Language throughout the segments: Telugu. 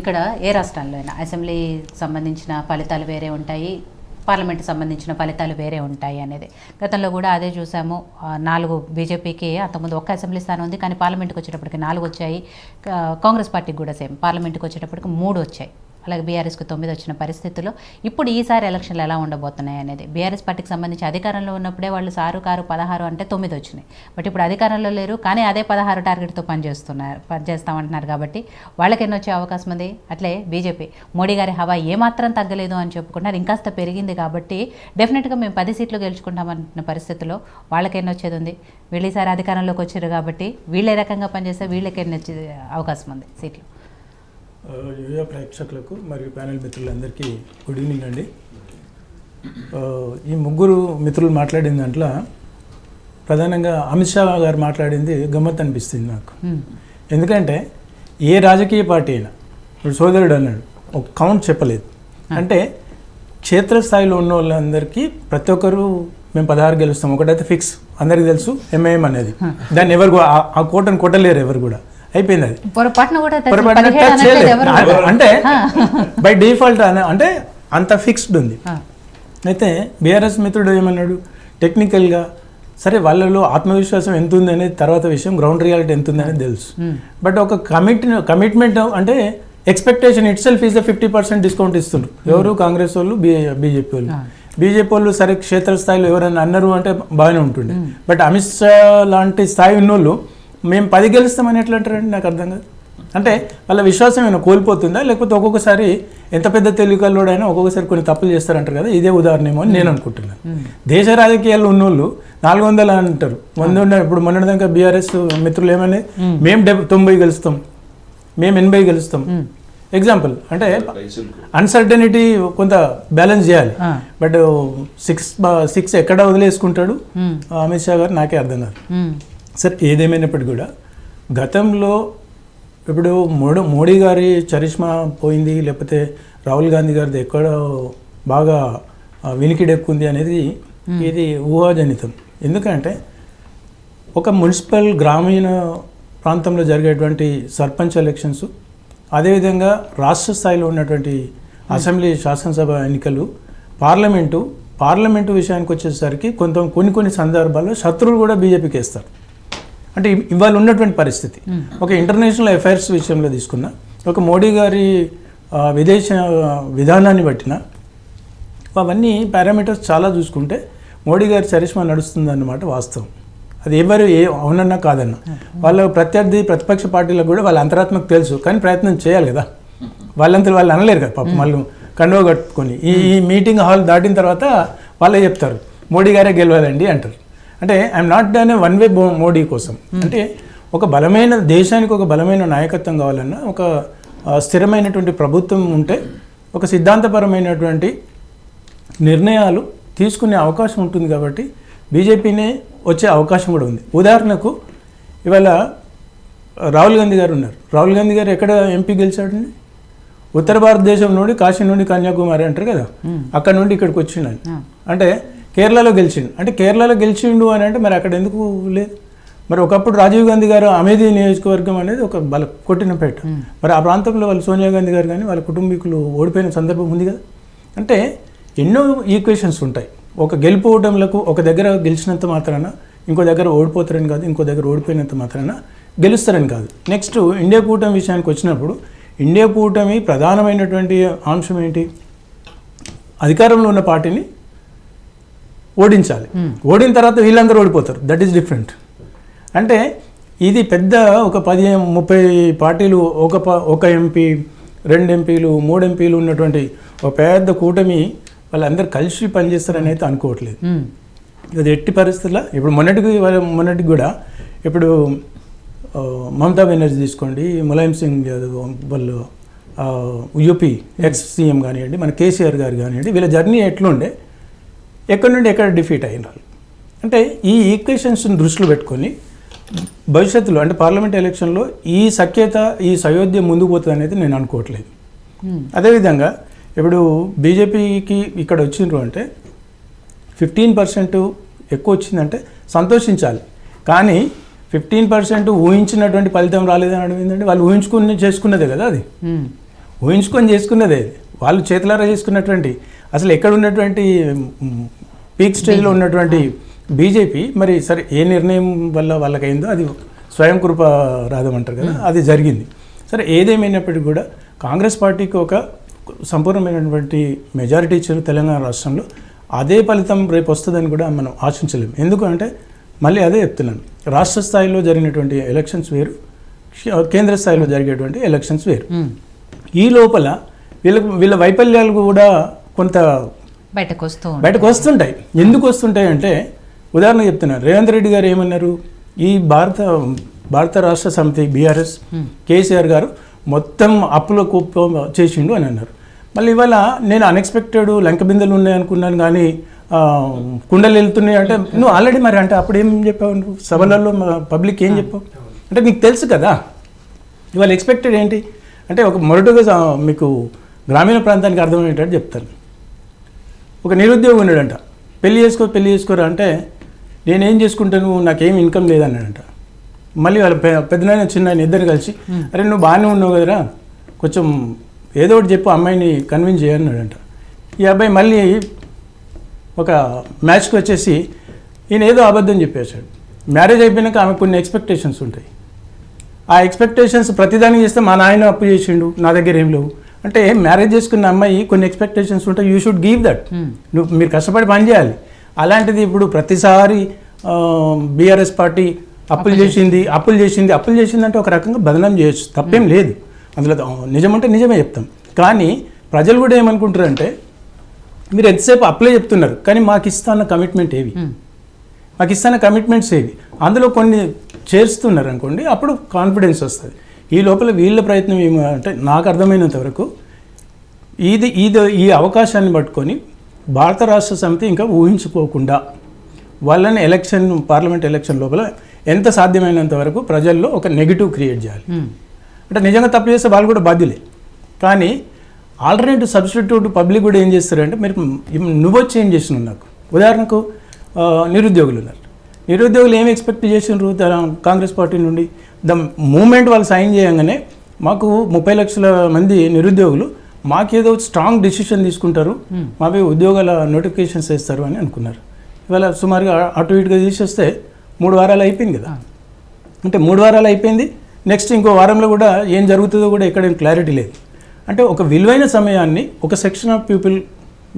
ఇక్కడ ఏ రాష్ట్రాల్లో అయినా అసెంబ్లీ సంబంధించిన ఫలితాలు వేరే ఉంటాయి, పార్లమెంట్ సంబంధించిన ఫలితాలు వేరే ఉంటాయి అనేది గతంలో కూడా అదే చూసాము. 4 బీజేపీకి అంతకుముందు ఒక్క అసెంబ్లీ స్థానం ఉంది, కానీ పార్లమెంట్కి వచ్చేటప్పటికి 4 వచ్చాయి. కాంగ్రెస్ పార్టీకి కూడా సేమ్, పార్లమెంట్కి వచ్చేటప్పటికి 3 వచ్చాయి. అలాగే బీఆర్ఎస్కి 9 వచ్చిన పరిస్థితుల్లో ఇప్పుడు ఈసారి ఎలక్షన్లు ఎలా ఉండబోతున్నాయి అనేది, బీఆర్ఎస్ పార్టీకి సంబంధించి అధికారంలో ఉన్నప్పుడే వాళ్ళు 16 అంటే 9 వచ్చినాయి. బట్ ఇప్పుడు అధికారంలో లేరు, కానీ అదే 16 టార్గెట్తో పనిచేస్తామంటున్నారు. కాబట్టి వాళ్ళకి ఎన్ని వచ్చే అవకాశం ఉంది. అట్లే బీజేపీ మోడీ గారి హవా ఏమాత్రం తగ్గలేదు అని చెప్పుకుంటున్నారు, ఇంకాస్త పెరిగింది. కాబట్టి డెఫినెట్గా మేము 10 సీట్లు గెలుచుకుంటామన్న పరిస్థితుల్లో వాళ్ళకి ఎన్ని వచ్చేది ఉంది. వీళ్ళు ఈసారి అధికారంలోకి వచ్చారు కాబట్టి వీళ్ళు ఏ రకంగా పనిచేస్తే వీళ్ళకి ఎన్ని వచ్చే అవకాశం ఉంది సీట్లు. యువ ప్రేక్షకులకు మరియు ప్యానెల్ మిత్రులందరికీ గుడ్ ఈవినింగ్ అండి. ఈ ముగ్గురు మిత్రులు మాట్లాడిన దాంట్లో ప్రధానంగా అమిత్ షా గారు మాట్లాడింది గమ్మత్ అనిపిస్తుంది నాకు. ఎందుకంటే ఏ రాజకీయ పార్టీ అయినా, ఇప్పుడు సోదరుడు అన్నాడు ఒక కౌంట్ చెప్పలేదు అంటే, క్షేత్రస్థాయిలో ఉన్న వాళ్ళందరికీ ప్రతి ఒక్కరు మేము 16 గెలుస్తాం ఒకటైతే ఫిక్స్, అందరికీ తెలుసు ఎంఐఎం అనేది. దాన్ని ఎవరు ఆ కోటను కొట్టలేరు, ఎవరు కూడా అయిపోయింది. అది అంటే బై డిఫాల్ట్ అంటే అంత ఫిక్స్డ్ ఉంది. అయితే బీఆర్ఎస్ మిత్రుడు ఏమన్నాడు, టెక్నికల్గా సరే వాళ్ళలో ఆత్మవిశ్వాసం ఎంత ఉంది అనేది తర్వాత విషయం, గ్రౌండ్ రియాలిటీ ఎంత ఉంది అనేది తెలుసు. బట్ ఒక కమిట్మెంట్ అంటే expectation it self is 50% discount ఇస్తున్నారు. ఎవరు? కాంగ్రెస్ వాళ్ళు, బీజేపీ వాళ్ళు. బీజేపీ వాళ్ళు సరే క్షేత్రస్థాయిలో ఎవరైనా అన్నారు అంటే బాగానే ఉంటుండే. బట్ అమిత్ షా లాంటి స్థాయి ఉన్నోళ్ళు మేము 10 గెలుస్తామని ఎట్లా అంటారండి, నాకు అర్థం కాదు. అంటే వాళ్ళ విశ్వాసం ఏమైనా కోల్పోతుందా, లేకపోతే ఒక్కొక్కసారి ఎంత పెద్ద తెలివికల్లోడైనా ఒక్కొక్కసారి కొన్ని తప్పులు చేస్తారంటారు కదా, ఇదే ఉదాహరణ ఏమో అని నేను అనుకుంటున్నాను. దేశ రాజకీయాల్లో ఉన్నోళ్ళు 400 అంటారు, 100. ఇప్పుడు మొన్నటిదాకా బీఆర్ఎస్ మిత్రులు ఏమని, మేము 90 గెలుస్తాం, మేము 80 గెలుస్తాం. ఎగ్జాంపుల్ అంటే అన్సర్టనిటీ కొంత బ్యాలెన్స్ చేయాలి. బట్ 6 ఎక్కడ వదిలేసుకుంటాడు అమిత్ షా గారు, నాకే అర్థం కాదు. సరే ఏదేమైనప్పటికీ కూడా గతంలో ఇప్పుడు మోడీ గారి చరిష్మా పోయింది, లేకపోతే రాహుల్ గాంధీ గారిది ఎక్కడ బాగా వినికిడెక్కుంది అనేది ఇది ఊహాజనితం. ఎందుకంటే ఒక మున్సిపల్ గ్రామీణ ప్రాంతంలో జరిగేటువంటి సర్పంచ్ ఎలక్షన్స్, అదేవిధంగా రాష్ట్ర స్థాయిలో ఉన్నటువంటి అసెంబ్లీ శాసనసభ ఎన్నికలు, పార్లమెంటు విషయానికి వచ్చేసరికి కొన్ని సందర్భాల్లో శత్రువులు కూడా బీజేపీకి వేస్తారు. అంటే ఇవాళ ఉన్నటువంటి పరిస్థితి ఒక ఇంటర్నేషనల్ అఫైర్స్ విషయంలో తీసుకున్న, ఒక మోడీ గారి విదేశ విధానాన్ని బట్టిన అవన్నీ పారామీటర్స్ చాలా చూసుకుంటే మోడీ గారి చరిష్మా నడుస్తుందన్నమాట వాస్తవం. అది ఎవరు అవునన్నా కాదన్నా, వాళ్ళ ప్రతిపక్ష పార్టీలకు కూడా వాళ్ళ అంతరాత్మకు తెలుసు, కానీ ప్రయత్నం చేయాలి కదా. వాళ్ళంతా వాళ్ళు అనలేరు కదా పాపం, వాళ్ళు కండువ కట్టుకొని ఈ మీటింగ్ హాల్ దాటిన తర్వాత వాళ్ళే చెప్తారు మోడీ గారే గెలవాలండి అంటారు. అంటే I'm not done one way Modi కోసం. అంటే ఒక బలమైన దేశానికి ఒక బలమైన నాయకత్వం కావాలన్నా, ఒక స్థిరమైనటువంటి ప్రభుత్వం ఉంటే ఒక సిద్ధాంతపరమైనటువంటి నిర్ణయాలు తీసుకునే అవకాశం ఉంటుంది. కాబట్టి బీజేపీనే వచ్చే అవకాశం కూడా ఉంది. ఉదాహరణకు ఇవాళ రాహుల్ గాంధీ గారు ఉన్నారు. రాహుల్ గాంధీ గారు ఎక్కడ ఎంపీ గెలిచాడండి? ఉత్తర భారతదేశం నుండి, కాశీ నుండి కన్యాకుమారి అంటారు కదా, అక్కడ నుండి ఇక్కడికి వచ్చిండని. అంటే కేరళలో గెలిచిండు. అంటే కేరళలో గెలిచిండు అని అంటే మరి అక్కడ ఎందుకు లేదు? మరి ఒకప్పుడు రాజీవ్ గాంధీ గారు అమేధీ నియోజకవర్గం అనేది ఒక కొట్టినపేట. మరి ఆ ప్రాంతంలో వాళ్ళు సోనియా గాంధీ గారు కానీ వాళ్ళ కుటుంబీకులు ఓడిపోయిన సందర్భం ఉంది కదా. అంటే ఎన్నో ఈక్వేషన్స్ ఉంటాయి. ఒక గెలుపోవటంలకు ఒక దగ్గర గెలిచినంత మాత్రాన ఇంకో దగ్గర ఓడిపోతారని కాదు, ఇంకో దగ్గర ఓడిపోయినంత మాత్రాన గెలుస్తారని కాదు. నెక్స్ట్ ఇండియా కూటమి విషయానికి వచ్చినప్పుడు, ఇండియా కూటమి ప్రధానమైనటువంటి అంశం ఏంటి? అధికారంలో ఉన్న పార్టీని ఓడించాలి. ఓడిన తర్వాత వీళ్ళందరూ ఓడిపోతారు. That is different. అంటే ఇది పెద్ద ఒక 10-30 పార్టీలు, ఒక ఎంపీ, 2 ఎంపీలు, 3 ఎంపీలు ఉన్నటువంటి ఒక పెద్ద కూటమి వాళ్ళందరూ కలిసి పనిచేస్తారని అయితే అనుకోవట్లేదు. అది ఎట్టి పరిస్థితుల్లో ఇప్పుడు మొన్నటికి కూడా ఇప్పుడు మమతా బెనర్జీ తీసుకోండి, ములాయం సింగ్ యాదవ్ వాళ్ళు యూపీ ఎక్స్ సీఎం కానివ్వండి, మన కేసీఆర్ గారు కానివ్వండి, వీళ్ళ జర్నీ ఎట్లుండే, ఎక్కడి నుండి ఎక్కడ డిఫీట్ అయినారు. అంటే ఈ ఈక్వేషన్స్ని దృష్టిలో పెట్టుకొని భవిష్యత్తులో అంటే పార్లమెంట్ ఎలక్షన్లో ఈ సఖ్యత, ఈ సయోధ్య ముందుకు పోతుంది అనేది నేను అనుకోవట్లేదు. అదేవిధంగా ఇప్పుడు బీజేపీకి ఇక్కడ వచ్చిండ్రు అంటే 15% ఎక్కువ వచ్చిందంటే సంతోషించాలి. కానీ 15% ఊహించినటువంటి ఫలితం రాలేదని అడిగిందండి. వాళ్ళు ఊహించుకుని చేసుకున్నదే కదా అది, ఊహించుకొని చేసుకున్నదే అది, వాళ్ళు చేతులారా చేసుకున్నటువంటి. అసలు ఎక్కడ ఉన్నటువంటి పీక్ స్టేజ్లో ఉన్నటువంటి బీజేపీ మరి సరే ఏ నిర్ణయం వల్ల వాళ్ళకైందో అది స్వయం కృప రాదమంటారు కదా, అది జరిగింది. సరే ఏదేమైనప్పటికీ కూడా కాంగ్రెస్ పార్టీకి ఒక సంపూర్ణమైనటువంటి మెజారిటీ ఇచ్చారు తెలంగాణ రాష్ట్రంలో. అదే ఫలితం రేపు వస్తుందని కూడా మనం ఆశించలేము. ఎందుకంటే మళ్ళీ అదే చెప్తున్నాను, రాష్ట్ర స్థాయిలో జరిగినటువంటి ఎలక్షన్స్ వేరు, కేంద్ర స్థాయిలో జరిగేటువంటి ఎలక్షన్స్ వేరు. ఈ లోపల వీళ్ళ వైఫల్యాలు కూడా కొంత బయటకు వస్తుంటాయి. ఎందుకు వస్తుంటాయి అంటే ఉదాహరణ చెప్తున్నారు, రేవంత్ రెడ్డి గారు ఏమన్నారు, ఈ భారత రాష్ట్ర సమితి బీఆర్ఎస్ కేసీఆర్ గారు మొత్తం అప్పుల కుప్ప చేసిండు అని అన్నారు. మళ్ళీ ఇవాళ నేను అన్ఎక్స్పెక్టెడ్ లంక బిందెలు ఉన్నాయి అనుకున్నాను కానీ కుండలు వెళ్తున్నాయి అంటే నువ్వు ఆల్రెడీ మరి అంటే అప్పుడు ఏం చెప్పావు నువ్వు సభలలో పబ్లిక్ ఏం చెప్పావు అంటే నీకు తెలుసు కదా. ఇవాళ ఎక్స్పెక్టెడ్ ఏంటి అంటే ఒక మొరటుగా మీకు గ్రామీణ ప్రాంతానికి అర్థమయ్యేటట్టు చెప్తాను. ఒక నిరుద్యోగి ఉన్నాడంట, పెళ్లి చేసుకోరా అంటే నేనేం చేసుకుంటాను నాకేం ఇన్కమ్ లేదన్నాడంట. మళ్ళీ వాళ్ళ పెద్దనాయన చిన్నాయన ఇద్దరు కలిసి అరే నువ్వు బాగానే ఉన్నావు కదరా కొంచెం ఏదో ఒకటి చెప్పు అమ్మాయిని కన్విన్స్ చేయన్నాడంట. ఈ అబ్బాయి మళ్ళీ ఒక మ్యాచ్కి వచ్చేసి ఈయన ఏదో అబద్ధం చెప్పేశాడు. మ్యారేజ్ అయిపోయినాక ఆమె కొన్ని ఎక్స్పెక్టేషన్స్ ఉంటాయి. ఆ ఎక్స్పెక్టేషన్స్ ప్రతిదానికి చేస్తే మా నాయన అప్పు చేసిండు నా దగ్గర ఏం లేవు అంటే మ్యారేజ్ చేసుకున్న అమ్మాయి కొన్ని ఎక్స్పెక్టేషన్స్ ఉంటాయి, యూ షుడ్ గివ్ దట్. మీరు కష్టపడి పని చేయాలి. అలాంటిది ఇప్పుడు ప్రతిసారి బీఆర్ఎస్ పార్టీ అప్పులు చేసింది అంటే ఒక రకంగా బదనాం చేయొచ్చు, తప్పేం లేదు అందులో. నిజమంటే నిజమే చెప్తాం. కానీ ప్రజలు కూడా ఏమనుకుంటారంటే మీరు ఎంతసేపు అప్లై చెప్తున్నారు కానీ మాకు ఇస్తాన్న కమిట్మెంట్స్ ఏవి అందులో కొన్ని చేరుస్తున్నారు అనుకోండి, అప్పుడు కాన్ఫిడెన్స్ వస్తుంది. ఈ లోపల వీళ్ళ ప్రయత్నం ఏమంటే నాకు అర్థమైనంత వరకు ఈ అవకాశాన్ని పట్టుకొని భారత రాష్ట్ర సమితి ఇంకా ఊహించుకోకుండా వాళ్ళని పార్లమెంట్ ఎలక్షన్ లోపల ఎంత సాధ్యమైనంత వరకు ప్రజల్లో ఒక నెగిటివ్ క్రియేట్ చేయాలి. అంటే నిజంగా తప్పు చేస్తే వాళ్ళు కూడా బాధ్యులే. కానీ ఆల్టర్నేటివ్ సబ్స్టిట్యూట్ పబ్లిక్ కూడా ఏం చేస్తారంటే మీరు నువ్వు వచ్చి ఏం చేసినావు నాకు. ఉదాహరణకు నిరుద్యోగులు ఉన్నారు. నిరుద్యోగులు ఏమి ఎక్స్పెక్ట్ చేసినారు కాంగ్రెస్ పార్టీ నుండి? ద మూమెంట్ వాళ్ళు సైన్ చేయగానే మాకు 30 లక్షల మంది నిరుద్యోగులు మాకేదో స్ట్రాంగ్ డిసిషన్ తీసుకుంటారు, మాపై ఉద్యోగాల నోటిఫికేషన్స్ వేస్తారు అని అనుకున్నారు. ఇవాళ సుమారుగా అటు ఇటుగా తీసేస్తే 3 వారాలు అయిపోయింది కదా. అంటే 3 వారాలు అయిపోయింది, నెక్స్ట్ ఇంకో వారంలో కూడా ఏం జరుగుతుందో కూడా ఎక్కడేం క్లారిటీ లేదు. అంటే ఒక విలువైన సమయాన్ని ఒక సెక్షన్ ఆఫ్ పీపుల్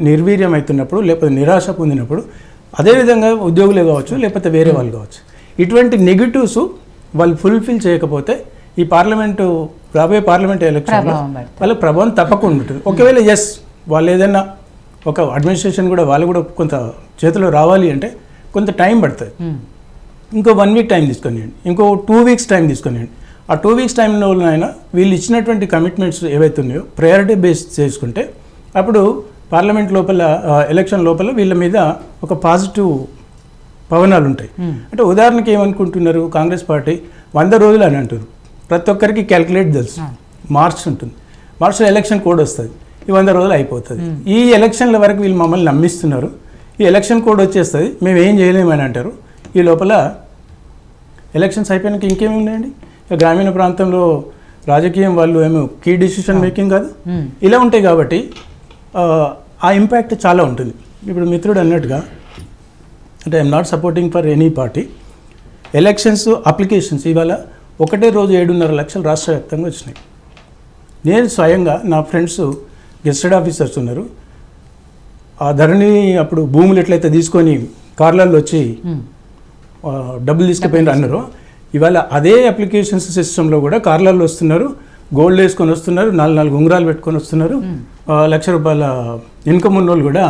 నిర్వీర్యం అవుతున్నప్పుడు లేకపోతే నిరాశ పొందినప్పుడు, అదేవిధంగా ఉద్యోగులే కావచ్చు లేకపోతే వేరే వాళ్ళు కావచ్చు, ఇటువంటి నెగిటివ్స్ వాళ్ళు ఫుల్ఫిల్ చేయకపోతే ఈ రాబోయే పార్లమెంట్ ఎలక్షన్లో వాళ్ళకి ప్రభావం తప్పకుండా ఉంటుంది. ఒకవేళ వాళ్ళు ఏదైనా ఒక అడ్మినిస్ట్రేషన్ కూడా వాళ్ళు కూడా కొంత చేతిలో రావాలి అంటే కొంత టైం పడుతుంది. ఇంకో 1 వీక్ టైం తీసుకొనియండి, ఇంకో 2 వీక్స్ టైం తీసుకొనియండి. ఆ 2 వీక్స్ టైంలో అయినా వీళ్ళు ఇచ్చినటువంటి కమిట్మెంట్స్ ఏవైతే ఉన్నాయో ప్రయారిటీ బేస్ చేసుకుంటే అప్పుడు పార్లమెంట్ లోపల ఎలక్షన్ లోపల వీళ్ళ మీద ఒక పాజిటివ్ పవనాలు ఉంటాయి. అంటే ఉదాహరణకి ఏమనుకుంటున్నారు కాంగ్రెస్ పార్టీ 100 రోజులు అని అంటారు. ప్రతి ఒక్కరికి క్యాల్కులేట్ తెలుసు, మార్చ్ ఉంటుంది, మార్చ్లో ఎలక్షన్ కోడ్ వస్తుంది, ఈ 100 రోజులు అయిపోతుంది. ఈ ఎలక్షన్ల వరకు వీళ్ళు మమ్మల్ని నమ్మిస్తున్నారు, ఈ ఎలక్షన్ కోడ్ వచ్చేస్తుంది మేము ఏం చేయలేమని అంటారు. ఈ లోపల ఎలక్షన్స్ అయిపోయినాక ఇంకేమి ఉన్నాయండి, గ్రామీణ ప్రాంతంలో రాజకీయం వాళ్ళు ఏమో కీ డిసిషన్ మేకింగ్ కాదు, ఇలా ఉంటాయి. కాబట్టి ఆ ఇంపాక్ట్ చాలా ఉంటుంది. ఇప్పుడు మిత్రుడు అన్నట్టుగా అంటే I'm not supporting for any party. Elections applications ఇవాళ ఒకటే రోజు 7.5 లక్షలు రాష్ట్ర వ్యాప్తంగా వచ్చినాయి. నేను స్వయంగా నా ఫ్రెండ్స్ గెస్టెడ్ ఆఫీసర్స్ ఉన్నారు, ఆ ధరణి అప్పుడు భూములు ఎట్లయితే తీసుకొని కార్లలో వచ్చి డబ్బులు తీసుకుపోయినారు అన్నారు, ఇవాళ అదే అప్లికేషన్స్ సిస్టంలో కూడా కార్లలో వస్తున్నారు, గోల్డ్ వేసుకొని వస్తున్నారు, 4 ఉంగరాలు పెట్టుకొని వస్తున్నారు, ₹1,00,000 ఇన్కమ్ ఉన్న వాళ్ళు కూడా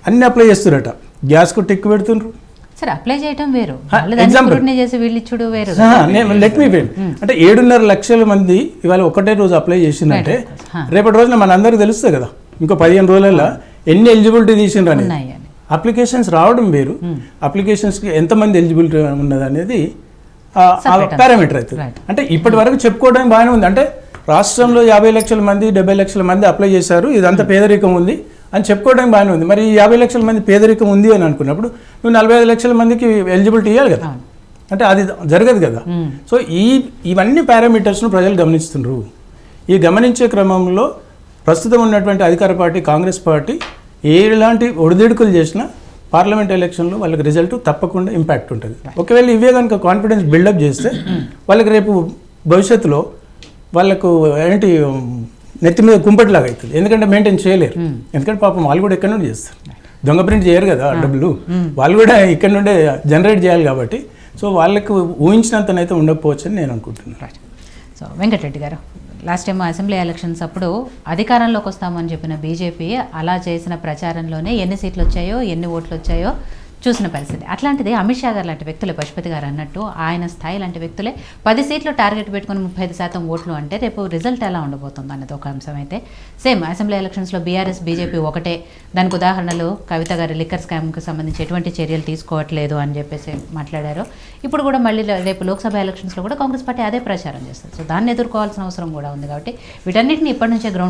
అన్ని అప్లై చేస్తున్నారట. గ్యాస్కు టిక్ పెడుతున్నారు. సరే అప్లై చేయటం వేరు, లెట్ మీ వెయిట్. అంటే 7.5 లక్షల మంది ఇవాళ ఒకటే రోజు అప్లై చేసిందంటే రేపటి రోజున మనందరికీ తెలుస్తుంది కదా, ఇంకో 15 రోజులలో ఎన్ని ఎలిజిబిలిటీ తీసిండ్రు అనేది. అప్లికేషన్స్ రావడం వేరు, అప్లికేషన్స్కి ఎంతమంది ఎలిజిబిలిటీ ఉన్నది అనేది పారామీటర్ అవుతుంది. అంటే ఇప్పటి వరకు చెప్పుకోవడం బాగానే ఉంది. అంటే రాష్ట్రంలో 50 లక్షల మంది 70 లక్షల మంది అప్లై చేశారు, ఇదంతా పేదరికం ఉంది అని చెప్పుకోవడానికి బాగానే ఉంది. మరి 50 లక్షల మంది పేదరికం ఉంది అని అనుకున్నప్పుడు నువ్వు 45 లక్షల మందికి ఎలిజిబిలిటీ ఇవ్వాలి కదా. అంటే అది జరగదు కదా. సో ఇవన్నీ పారామీటర్స్ను ప్రజలు గమనిస్తున్నారు. ఈ గమనించే క్రమంలో ప్రస్తుతం ఉన్నటువంటి అధికార పార్టీ కాంగ్రెస్ పార్టీ ఎలాంటి ఒడిదుడుకులు చేసినా పార్లమెంట్ ఎలక్షన్లో వాళ్ళకి రిజల్ట్ తప్పకుండా ఇంపాక్ట్ ఉంటుంది. ఒకవేళ ఇవే కనుక కాన్ఫిడెన్స్ బిల్డప్ చేస్తే వాళ్ళకి రేపు భవిష్యత్తులో వాళ్ళకు ఏంటి నెత్తి మీద కుంపటిలాగా అవుతుంది. ఎందుకంటే మెయింటైన్ చేయలేరు. ఎందుకంటే పాపం వాళ్ళు కూడా ఎక్కడి నుండి చేస్తారు, దొంగ ప్రింట్ చేయరు కదా డబ్బులు, వాళ్ళు కూడా ఇక్కడ నుండే జనరేట్ చేయాలి కాబట్టి సో వాళ్ళకు ఊహించినంతనైతే ఉండకపోవచ్చు అని నేను అనుకుంటున్నాను. సో వెంకటరెడ్డి గారు, లాస్ట్ టైం అసెంబ్లీ ఎలక్షన్స్ అప్పుడు అధికారంలోకి వస్తామని చెప్పిన బీజేపీ అలా చేసిన ప్రచారంలోనే ఎన్ని సీట్లు వచ్చాయో ఎన్ని ఓట్లు వచ్చాయో చూసిన పరిస్థితి. అట్లాంటిది అమిత్ షా గారు లాంటి వ్యక్తులే, పశుపతి గారు అన్నట్టు ఆయన స్థాయి లాంటి వ్యక్తులే 10 సీట్లు టార్గెట్ పెట్టుకుని 35% ఓట్లు అంటే రేపు రిజల్ట్ ఎలా ఉండబోతుంది అనేది ఒక అంశం అయితే, సేమ్ అసెంబ్లీ ఎలక్షన్స్లో బీఆర్ఎస్ బీజేపీ ఒకటే. దానికి ఉదాహరణలు కవిత గారి లిక్కర్ స్కామ్కి సంబంధించి ఎటువంటి చర్యలు తీసుకోవట్లేదు అని చెప్పేసి మాట్లాడారు. ఇప్పుడు కూడా మళ్ళీ రేపు లోక్సభ ఎలక్షన్స్లో కూడా కాంగ్రెస్ పార్టీ అదే ప్రచారం చేస్తుంది. సో దాన్ని ఎదుర్కోవాల్సిన అవసరం కూడా ఉంది. కాబట్టి వీటన్నిటిని ఇప్పటి నుంచే గ్రౌండ్